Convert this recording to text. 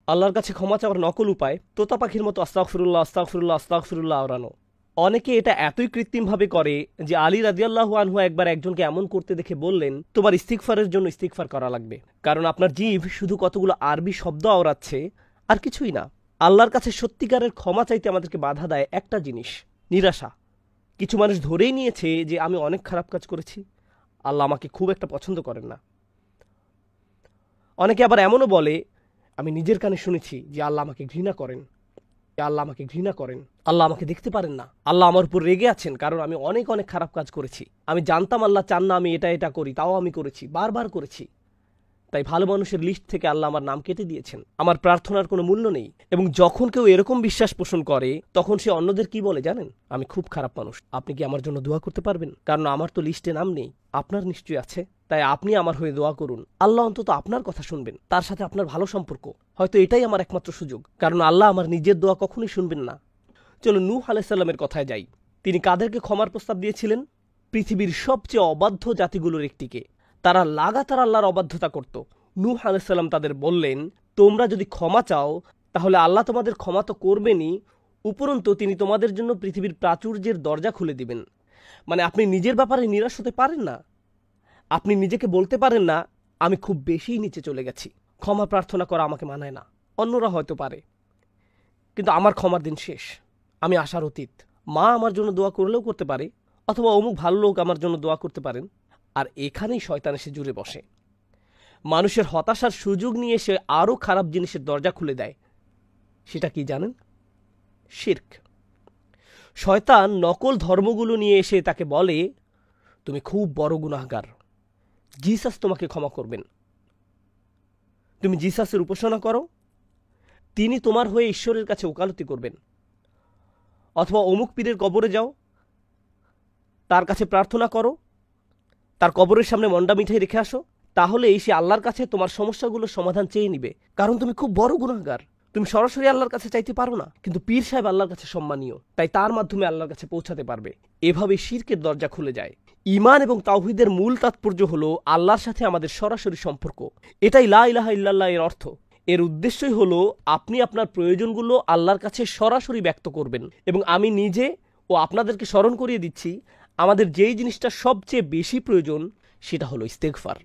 আল্লাহর কাছে ক্ষমা চাওয়ার নকল উপায় তোতা পাখির মতো আস্তাগফিরুল্লাহ আস্তাগফিরুল্লাহ আস্তাগফিরুল্লাহ আওড়ানো। অনেকে এটা এতই কৃত্রিমভাবে করে যে আলী রাদিয়াল্লাহু আনহু একবার একজনকে এমন করতে দেখে বললেন, তোমার ইস্তিগফারের জন্য ইস্তিগফার করা লাগবে, কারণ আপনার জিভ শুধু কতগুলো আরবি শব্দ আওড়াচ্ছে, আর কিছুই না। আল্লাহর কাছে সত্যিকারের ক্ষমা চাইতে আমাদেরকে বাধা দেয় একটা জিনিস, নিরাশা। কিছু মানুষ ধরেই নিয়েছে যে আমি অনেক খারাপ কাজ করেছি, আল্লাহ আমাকে খুব একটা পছন্দ করেন না। অনেকে আবার এমনও বলে, আমি নিজের কানে শুনেছি যে আল্লাহ আমাকে ঘৃণা করেন, আল্লাহ আমাকে ঘৃণা করেন, আল্লাহ আমাকে দেখতে পারেন না, আল্লাহ আমার উপর রেগে আছেন কারণ আমি অনেক অনেক খারাপ কাজ করেছি। আমি জানতাম আল্লাহ চান না আমি এটা এটা করি, তাও আমি করেছি, বারবার করেছি। তাই ভালো মানুষের লিস্ট থেকে আল্লাহ আমার নাম কেটে দিয়েছেন। আমার প্রার্থনার কোনো মূল্য নেই। এবং যখন কেউ এরকম বিশ্বাস পোষণ করে তখন সে অন্যদের কি বলে জানেন? আমি খুব খারাপ মানুষ, আপনি কি আমার জন্য দোয়া করতে পারবেন? কারণ আমার তো লিস্টে নাম নেই, আপনার নিশ্চয়ই আছে, তাই আপনি আমার হয়ে দোয়া করুন। আল্লাহ অন্তত আপনার কথা শুনবেন, তার সাথে আপনার ভালো সম্পর্ক, হয়তো এটাই আমার একমাত্র সুযোগ, কারণ আল্লাহ আমার নিজের দোয়া কখনোই শুনবেন না। চলো নূহ আলাইহিস সালামের কথায় যাই। তিনি কাদেরকে ক্ষমার প্রস্তাব দিয়েছিলেন? পৃথিবীর সবচেয়ে অবাধ্য জাতিগুলোর একটিকে। তারা লাগাতার আল্লাহর অবাধ্যতা করত। নূহ আলাইহিস সালাম তাদের বললেন, তোমরা যদি ক্ষমা চাও তাহলে আল্লাহ তোমাদের ক্ষমা তো করবেনই, উপরন্তু তিনি তোমাদের জন্য পৃথিবীর প্রাচুর্যের দরজা খুলে দিবেন। মানে আপনি নিজের ব্যাপারে নিরাশ হতে পারেন না, আপনি নিজেকে বলতে পারেন না আমি খুব বেশি নিচে চলে গেছি, ক্ষমা প্রার্থনা করা আমাকে মানায় না। অন্যরা হয়তো পারে, কিন্তু আমার ক্ষমার দিন শেষ, আমি আশার অতীত। মা আমার জন্য দোয়া করলেও করতে পারে, অথবা অমুক ভালো লোক আমার জন্য দোয়া করতে পারেন। আর এখানেই শয়তান এসে জুড়ে বসে, মানুষের হতাশার সুযোগ নিয়ে সে আরও খারাপ জিনিসের দরজা খুলে দেয়। সেটা কি জানেন? শিরক। শয়তান নকল ধর্মগুলো নিয়ে এসে তাকে বলে, তুমি খুব বড় গুনাহগার, জিসাস তোমাকে ক্ষমা করবেন। তুমি জিসাসের উপাসনা করো, তিনি তোমার হয়ে ঈশ্বরের কাছে ওকালতি করবেন। অথবা অমুক পীরের কবরে যাও, তার কাছে প্রার্থনা করো, তার কবরের সামনে মন্ডা মিঠাই রেখে আসো, তাহলেই সে আল্লাহর কাছে তোমার সমস্যাগুলোর সমাধান চেয়ে নিবে, কারণ তুমি খুব বড় গুনাহগার। তুমি সরাসরি আল্লাহর কাছে চাইতে পারো না, কিন্তু পীর সাহেব আল্লাহর কাছে সম্মানীয়, তাই তার মাধ্যমে আল্লাহর কাছে পৌঁছাতে পারবে। এভাবে শিরকের দরজা খুলে যায়। ঈমান এবং তাওহীদের মূল তাৎপর্য হলো আল্লাহর সাথে আমাদের সরাসরি সম্পর্ক। এটাই লা ইলাহা ইল্লাল্লাহ এর অর্থ। এর উদ্দেশ্যই হলো আপনি আপনার প্রয়োজনগুলো আল্লাহর কাছে সরাসরি ব্যক্ত করবেন। এবং আমি নিজে ও আপনাদেরকে স্মরণ করিয়ে দিচ্ছি, আমাদের যেই জিনিসটা সবচেয়ে বেশি প্রয়োজন সেটা হলো ইস্তেগফার।